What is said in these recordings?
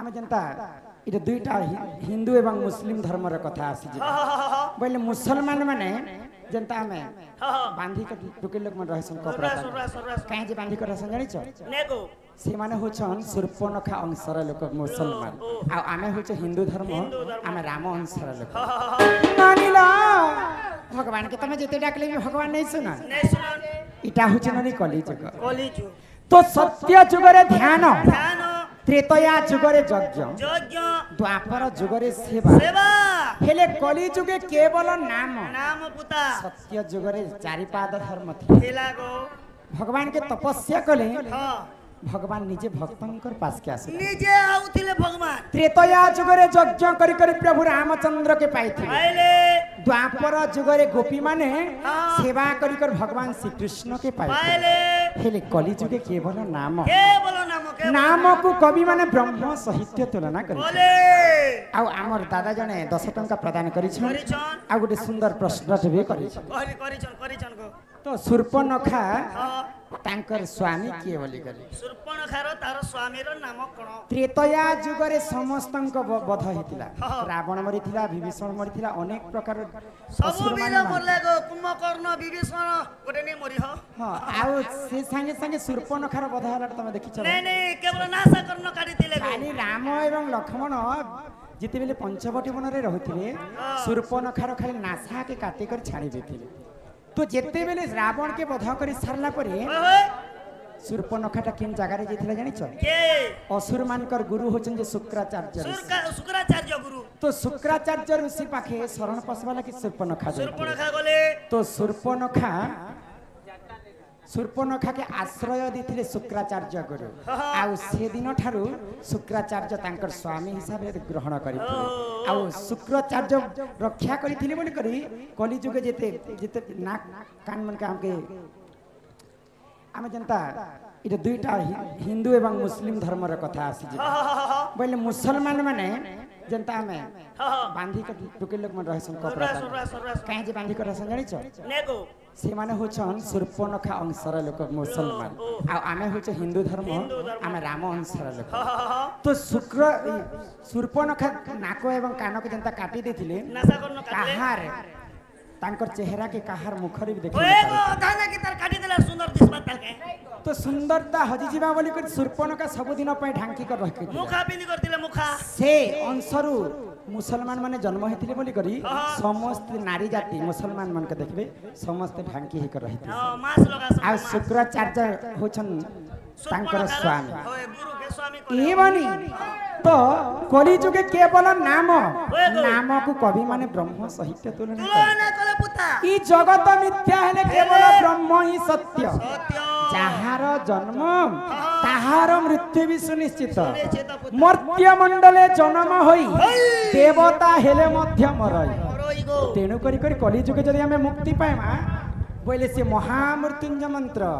आम जनता ये दुईटा हिंदू एवं मुस्लिम धर्म कथा आसी बोले मुसलमान माने जनता में बांधी के टुके लोग मन रहसन कपड़ा काहे जे बांधी के रहसन जानि छ नेको से माने होछन सुर्पनखा अंशर लोक मुसलमान आ आमे होछ हिंदू धर्म आमे राम अंशर लोक मानिला भगवान के तमे जेते डाकले भी भगवान नहीं सुना इटा होछ ननी कलिजुग तो सत्य जुगरे ध्यान त्रेतया जुगरे यज्ञ द्वापर जुगरे सेवा हेले कली जुगे केवल नाम सत्य जुगरे चारिपाद धर्म भगवान के तपस्या कले भगवान निजे भक्तंकर पास के आसे निजे आउथिले भगवान त्रेतया जुगरे यज्ञ करी करी प्रभु रामचंद्र के पाइथिले द्वापर जुगरे गोपी माने सेवा करी कर भगवान श्री कृष्ण के पाइथिले हेले कली जुगे केवल नाम नाम को कवि माने ब्रह्म साहित्य तुलना करी आ हमर दादा जने 10 टंका प्रदान करी छन आ गोटे सुंदर प्रश्न भी करी छन तो सुर्पनखा तांकर स्वामी किए बोली गले सुर्पनखार तार स्वामीर नाम कोन त्रेतया जुगरे समस्तंक वध हेतिला रावण मरिथिला विभीषण मरिथिला अनेक प्रकार सब वीर मरले गो कुंभकर्ण विभीषण गोटे ने मरि हां आ से संगे संगे सुर्पनखार वध हला तमे देखि छ नहीं केवल नाशा कर्ण काटी दिले खाली राम एवं लक्ष्मण जिते बेले पंचवटी वन रे रहुथिले सुर्पनखार खाली नाशा के काटी कर छाड़ी देथिले तो जेते बेले रावण के वध करी सारला परे सुर्पनखाटा किन जगह रे जेथिला जानि छ के असुर मानकर गुरु होचन जे शुक्राचार्य शुक्राचार्य गुरु तो शुक्राचार्य ऋषि पाखे शरण पसवाला की सुर्पनखा गले तो सुर्पनखा के आश्रय दिथिले शुक्राचार्य गुरु आ से दिन ठारू शुक्राचार्य तांकर स्वामी हिसाब रे ग्रहण करिथिले आ शुक्राचार्य रक्षा करिथिले बोली करी कली जुगे जेते जेते नाक कान मन के हमके आमे जनता ये दुईटा हिंदू एवं मुस्लिम धर्म कथा आसी बोले मुसलमान माने जनता में बांधी के टुके लोग मन रहसन कपड़ा काहे जे बांधी के रहसन जानि छ नेको से माने होछन सुर्पनखा अंशर लोक मुसलमान आ आमे होछ हिंदू धर्म आमे राम अंशर लोक तो सुर्पनखा नाको एवं कान के जनता काटी देथिले कहार तांकर चेहरा के कहार मुखरे भी देखि गाना की तर काटी देला सुंदर दिसबा ताके तो सुंदरता हजी जीवा बोली कर सुर्पनखा सब दिन पय ढांकी कर रखि मुखा बिंदी करतिले मुखा से अंशरु मुसलमान माने जन्म हेतिले बोली करी समस्त नारी जाति मुसलमान मन के देखबे समस्त ढांकी ही कर रहिते मास लगा आ शुक्राचार्य होछन तांकर स्वामी गुरु के स्वामी ए बनी तो कली जुगे केवल नाम नाम को कवि माने ब्रह्म साहित्य तुलना करे पुता ई जगत मिथ्या हेले केवल ब्रह्म ही सत्य जहार जन्म ताहार मृत्यु भी सुनिश्चित मर्त्य मंडले जन्म होई देवता हेले मध्य मरई तेनु करी करी कली जुगे जदि हमें मुक्ति पाएमा बोले से महामृत्युंजय मंत्र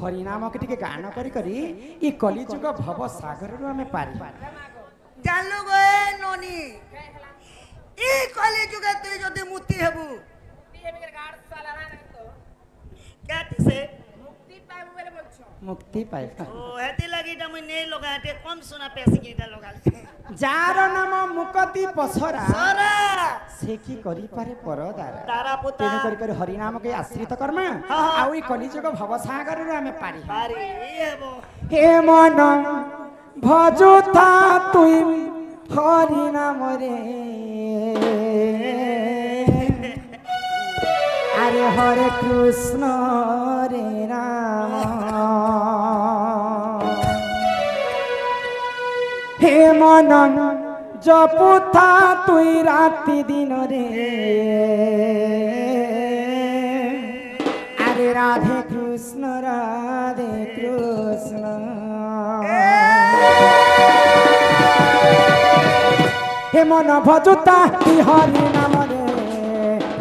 हरि नाम के टिके गान करी करी ई कली जुग भव सागर रो हमें पारी जानलो गए नोनी ई कली जुग तू जदि मुक्ति हेबू क्या से मुक्ति पाए ओ हेती लगी त मुई नै लगाते कम सुना पैसे कीटा लगाल जार नाम मुक्ति पसरा सरा से की करी पारे परदार तारा पुता तेनु करी करी हरि नाम के आश्रित कर्म आ ओई कलिजुग भवसागर रे हमें पारी पारी हेबो हे मन भजुता तुई हरि नाम रे अरे हरे कृष्ण रे राम हे मन जपुथा तुई राति दिन रे अरे राधे कृष्ण हे मन भजुता तुई हरि नाम रे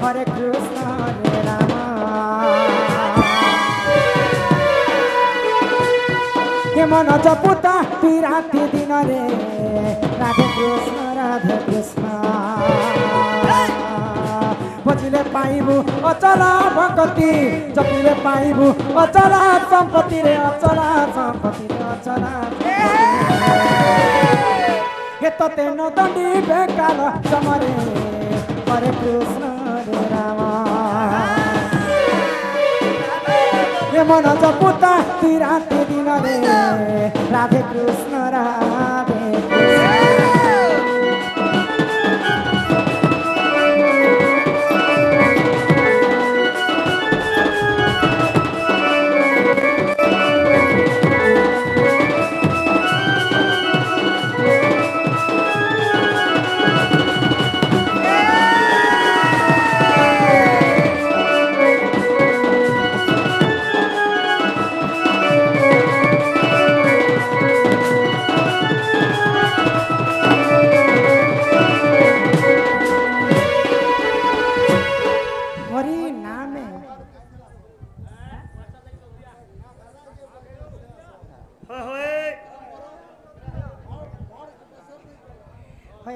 हरे कृष्ण रे राम हे मन जपुता तुई राति दिन रे राधे कृष्ण बजिले पाइबू अचला भक्ति जपिले पाइबू अचला संपत्ति रे अचला संपत्ति रे अचला तते न दंडी बेकाल समरे हरे कृष्ण रे राम ये मन जपुता ती राति दिन रे राधे कृष्ण राधे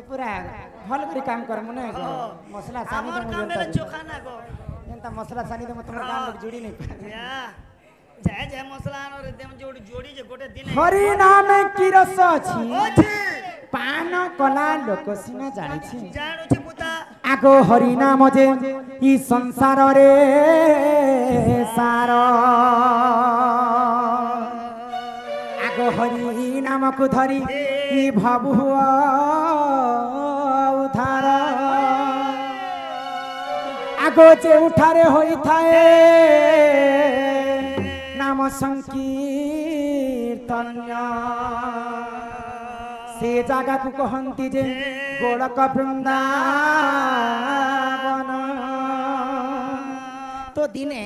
पूरा भल करी काम कर मने मसला सानी हमर दे काम मुझे में चोखा ना गो एंता मसला सानी दे तुमर काम लोग जुड़ी नहीं या जय जय मसला और देम जोड़ी जोड़ी जे गोटे दिन हरि नाम की रस अछि ओछि पान कला लोक सिना जानि छी जानु छी पुता आगो हरि नाम जे ई संसार रे सार आगो हरि नाम को धरी ई भाबुआ उधार आगो जे उठारे होई थाए नाम संकीर्तन्य से जागा को कहंती जे गोलक वृंदावन तो दिने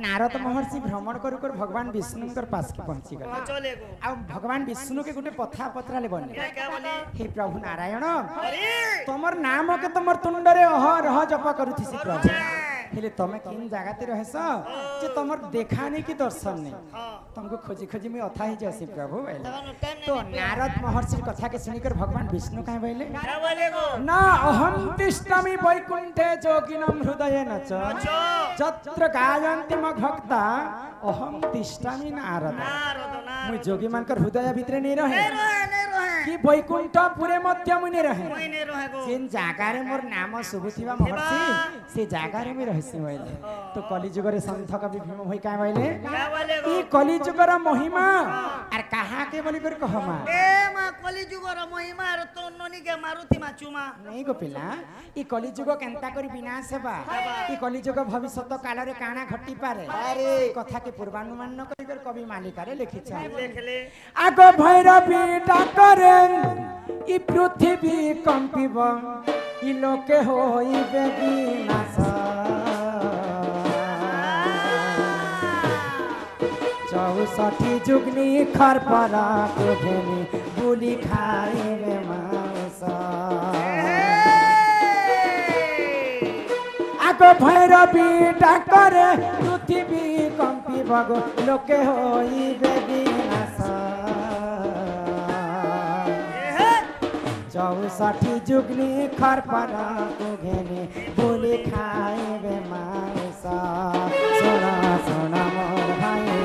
नारद महर्षि भ्रमण कर भगवान विष्णुकर पास के पहुंची गए चले गो आ भगवान विष्णु के गुटे पथा पत्रा ले बने क्या बोली हे प्रभु नारायण अरे तमर नाम के तमर तुंडरे अहरह जप करूथि से प्रभु हेले तमे किन जागाते रहस जे तमर देखाने की दर्शन नहीं तुमको खोजी खोजी में अथा ही जैसे प्रभु बोले तो नारद महर्षि कथा के सुनिकर भगवान विष्णु काहे बोले क्या बोले गो ना अहम तिष्ठामि वैकुंठे जोगिनं हृदयेन च जत्र गायन्ति मम भक्ता अहम तिष्ठामि नारद मुई जोगी मानकर हृदय भीतर नहीं रहे कि वैकुंठ पूरे मध्य मुनि रहे जिन जागा रे मोर नाम शुभुथिबा महर्षि से जागा रे में रहसी होइले तो कलिजुग रे संत कवि भीम होई का बोले ई कलिजुग रे महिमा आर कहा के बोली कर कहमा ए मा कलिजुग रे महिमा रे तो ननी के मारुति मा चुमा नहीं गो पिला ई कलिजुग केनता करी विनाश हेबा ई कलिजुग भविष्यत काल रे काना घटी पारे अरे कथा के पूर्वानुमान न करी कर कवि मालिका रे लिखि छ देख ले आगो भैरवी डाकरे ई पृथ्वी कंपिब ई लोके होइबे विनाश चौसठी जुगनी खरपरा के घेनी बुली खाए रे मांस आगो भैरवी डाकरे पृथ्वी कंपिब लोके होइबे विनाश चौसठी जुगनी खरपरा को घेनी बुली खाए मांस सोना सोना मोर भाई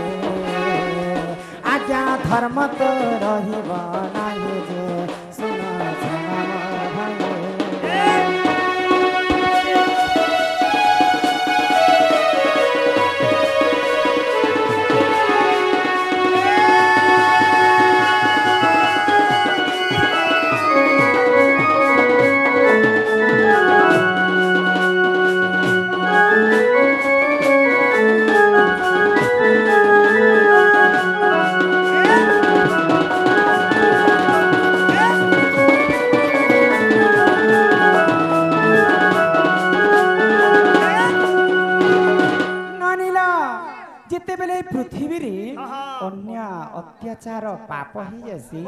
आज्ञा धर्म तो रहिब नाही जे सोना सोना मोर भाई पृथ्वी रे अन्य अत्याचार पाप ही जैसी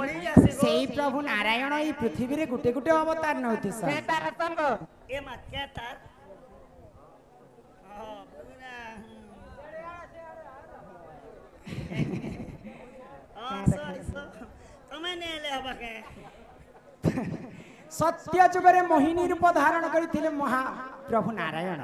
से प्रभु नारायण ई पृथ्वी रे गुटे गुटे अवतार नउति स ए मा क्या तार सॉरी तमे ने ले हबा के सत्य जुगरे मोहिनी रूप धारण करथिले महा प्रभु नारायण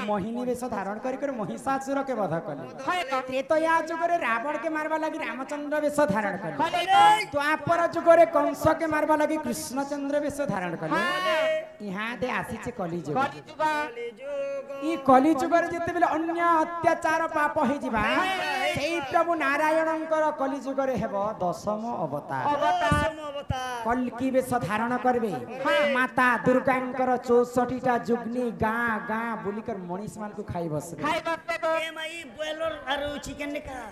मोहिनी वेश धारण कर महिषासुर के वध कले त्रेतया जुगरे रावण के मारवा लगी रामचंद्र वेश धारण कले द्वापर जुगरे कंस के मारवा लगी कृष्णचंद्र वेश धारण कले यहाँ दे आसीचे कलिजुग ई कलिजुगर जेते बेले अन्य अत्याचार पाप हे जिबा सेई प्रभु नारायणंकर कलिजुगरे हेबो दशम अवतार कल्की वेश धारण करबे माता दुर्गांकर 64 टा जुग्नी गाँ गाँ बुलिकर मनीष मान को खाई बसबे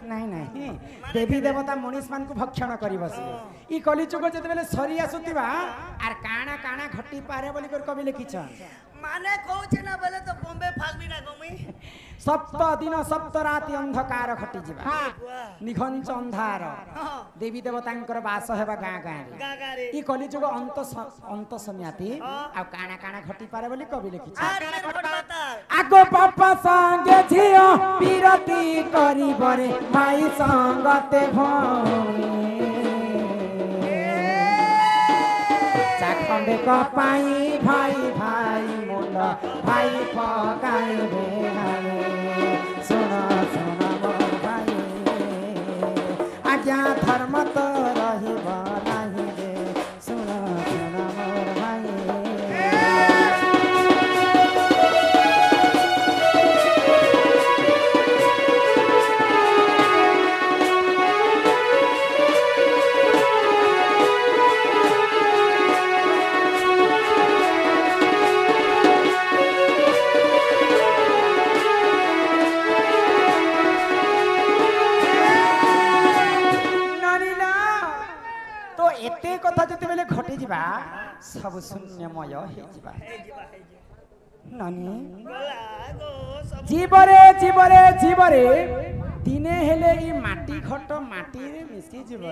नहीं नहीं देवी देवता मनीष मान को भक्षण करी बसबे ई कलिजुग जेते बेले सरी आसुतिबा आर काना काना घटी पारे बोली कर कवि लिखिछन माने कहूचे ना बोले तो बॉम्बे फालबी ना गमी सप्त दिन सप्त राति अंधकार घटी जिबा निघंच अंधार देवी देवतांकर वास हेबा गाँ गाँ रे ई कलिजुग अंत समयाती आ काना काना घटी पारे बोली कवि लिखिछन आगो बापा संगे झियो पीरती करी बरे भाई संगते भौणी चाखंडे कपाई भाई भाई मुंडा भाई पकाई रे भाई सुना सुना मोर भाई आज्ञा धर्म तो रहिबा नाही रे सुना सुना मोर भाई एते कथा जते बेले घटी जिबा सब शून्यमय हे जिबा नानी जीवरे जीवरे दिने हेले ई माटी घट माटी रे मिसी जीव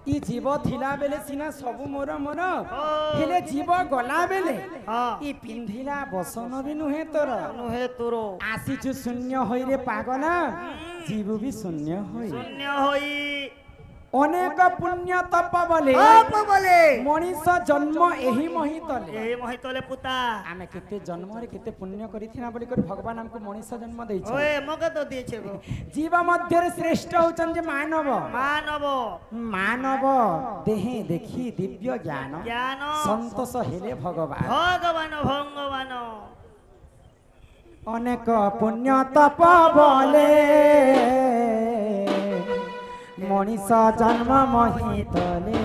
ई जीव थिला बेले सिना सब मोर मोर हेले जीव गला बेले ई पिंधिला बसन भी नुहे तोर आसीछु शून्य होई रे पागल जीव भी शून्य होई अनेक पुण्य तप बोले मनीष जन्म एही महितले पुता आमे केते जन्म रे केते पुण्य करिथिना बोली कर भगवान हमको मनीष जन्म देइ छै ओए मगे तो दिए छै जीव मध्य रे श्रेष्ठ होचन जे मानव देहे देखी दिव्य ज्ञान संतोष हेले भगवान अनेक पुण्य तप बोले मनीष जन्म महितले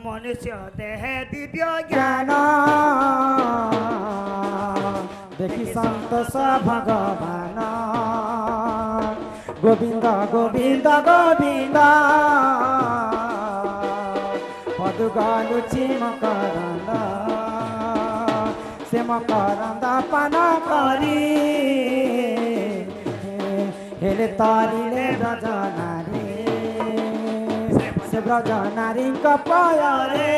मनुष्य देह दिव्य ज्ञान देखी संतोष भगवान गोविंद गोविंद गोविंद पदुगालुची मकरंद से मकरंद पान करी हेले तारिले ब्रजनारी से ब्रजनारी कपयरे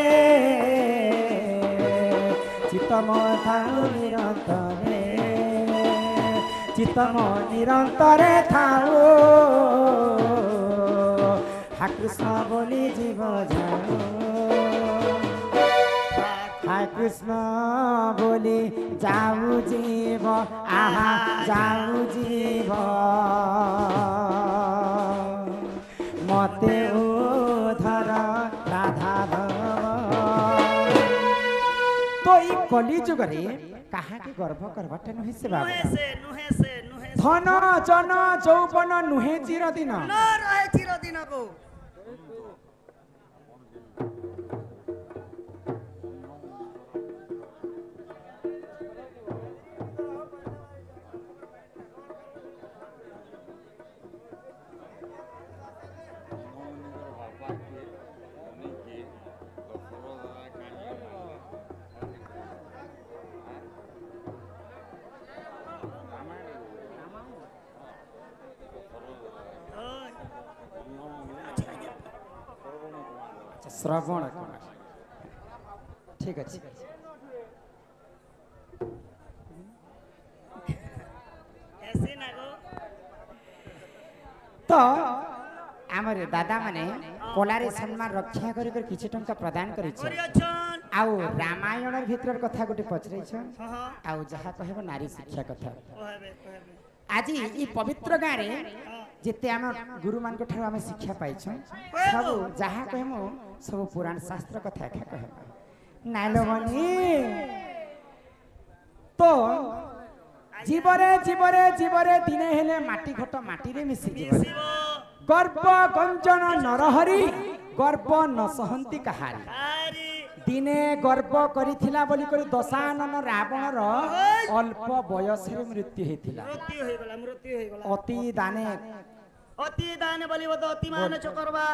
चित्तम थाउ निरंतरे चित्तम निरंतरे थाउ हा कृष्ण बोली जीव जाऊ हा कृष्ण बोली जाऊ जीव आहा जाऊ जीव मते उधर राधा तो ई कली जुगरे कहा के गर्भ करबाटे नुहे से बाबा धन जन चौपन नुहे चिर दिन न रहे चिर दिन को श्रवण ठीक अच्छे तो आमर दादा माने କଳାରେ ସମ୍ମାନ ରକ୍ଷା କରି କରି କିଛି ଟଙ୍କା ପ୍ରଦାନ କରିଛ କରି ଅଛନ୍ ଆଉ ରାମାୟଣ ଭିତର କଥା ଗୋଟେ ପଚରେଇଛ ହଁ ହଁ ଆଉ ଯାହା କହିବ ନାରୀ ଶିକ୍ଷା କଥା କହିବେ ଆଜି এই পবিত্র গাঁরে যেতে আমার গুরু মানক ঠার আমি শিক্ষা পাইছ সব যাহা কহমু সব পুরাণ শাস্ত্র কথা একা কহম নাইলবনি তো জীবরে জীবরে জীবরে দিনে হেলে মাটি ঘট মাটিরে মিশি জীবরে শিব গর্ব গঞ্জন নরহরি গর্ব ন সহন্তি কাহারি আরি দিনে গর্ব করিছিলা বলি করে দশানন রাবণর অল্প বয়সে মৃত্যু হয়েছিল মৃত্যু হইগলা অতি দানে অতি দান বলিব তো অতি মান করবা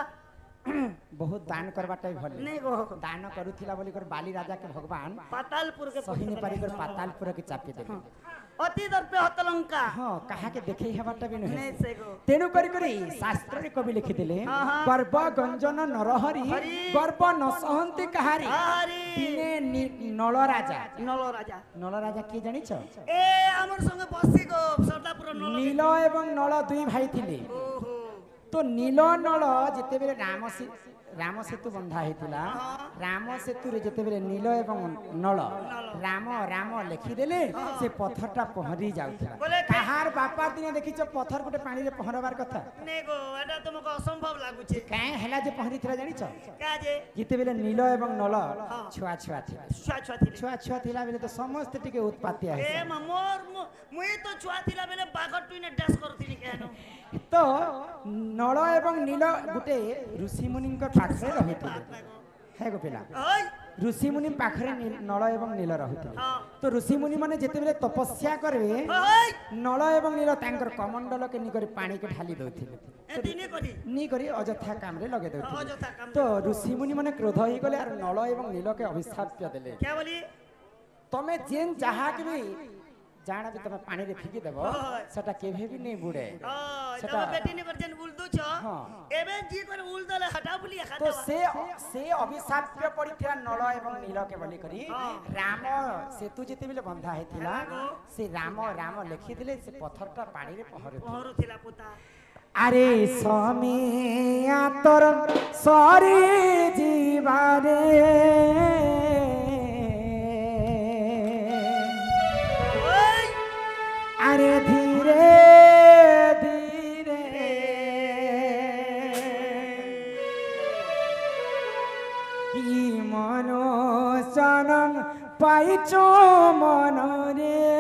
বহুত দান করবাটাই ভাল নেই গো দান করুছিলা বলি করে বালি রাজা কে ভগবান পাতালপুর কে সহিনি পারি করে পাতালপুর কে চাপি দেবে অতি দর্পে হতলঙ্কা হ্যাঁ কাহাকে দেখেই হবাটা বি নহে নেই সে গো তেণু করি শাস্ত্রে কবি লিখিলে গর্ব গঞ্জন নরহরি গর্ব ন সহন্তি কাহারি আরি দিনে নল রাজা নল রাজা কি জানিছ এ আমার সঙ্গে বসি গো সর্দাপুর নল নীল এবং নল দুই ভাই ଥିଲେ ওহো তো নীল নল যেতেবেলে রাম সেতু বন্ধা হয়েছিলা রাম সেতুরে যেতেবেলে নীল এবং নল রাম রাম লেখিদেলে সে পথরটা পহরি যাউଥିଲା কাহার বাপার দিনে দেখিছ পথর গোটে পানিরে পহরবার কথা নেই গো এটা তোমাকে অসম্ভব লাগুছে কাঁ হেলা যে পহরি ଥିଲା জানিছ কাজে যেতেবেলে নীল এবং নল ছুয়া ছুয়া ଥିଲା ছুয়া ছুয়া থিলে ছুয়া ছুয়া ଥିଲା বেলে তো ସମସ୍ତେ ଟିକେ উৎপাতিয়া এ হইছে মোর মুই তো ছুয়া থিলা বেলে বাঘর টুইনে ড্যাশ করতিনি কেন তো নল এবং নীল গোটে ঋষিমুনিଙ୍କ ପାଖରେ ରହିଥିଲେ ହେ ଗୋପିଲା ওই ঋষিমুনি ପାଖରେ ନଳ ଏବଂ ନୀଳ ରହୁଥିଲେ ହଁ ତ ଋଷିମୁନି ମାନେ ଯେତେବେଳେ ତପସ୍ୟା କରିବେ ওই ନଳ ଏବଂ ନୀଳ ତାଙ୍କର କମଣ୍ଡଳକେ ନିକରି ପାଣିକେ ଢାଲି ଦଉଥିଲେ এ দিনে করি নি କରି ଅଯଥା କାମରେ ଲଗେଇ ଦଉଥିଲେ অযথা কাম ତ ଋଷିମୁନି ମାନେ କ୍ରୋଧ ହେଇଗଲେ আর ନଳ ଏବଂ ନୀଳକେ ଅଭିଶାପ ଦେଲେ কে বলি ତମେ ଯେନ୍ ଯାହାକେ ବି ଜାଣ ବି ତମେ ପାଣିରେ ଫିକି ଦେବ ସେଟା କେବେ ବି ନେଇ ବୁଡେ সেটা বেটি নে করছেন উল দুছ হ্যাঁ। এবে জি করে উল দলে হটা বলি তো খাতা ସେ ଅଭିଶାପ୍ୟ ପଡ଼ିଥିଲା ନଳ ଏବଂ ନୀଳକେ ବୋଲି କରି ରାମ ସେତୁ ଯେତେବେଳେ ବନ୍ଧା ହେଇଥିଲା ସେ ରାମ ରାମ ଲେଖିଥିଲେ ସେ ପଥରଟା ପାଣିରେ ପହଁରୁଥିଲା পহরু থিলা পুতা আরে সমিয়া তোর সরি জীবারে ওই আরে ধীরে ধীরে কি মনোচরণ পাইছ মনরে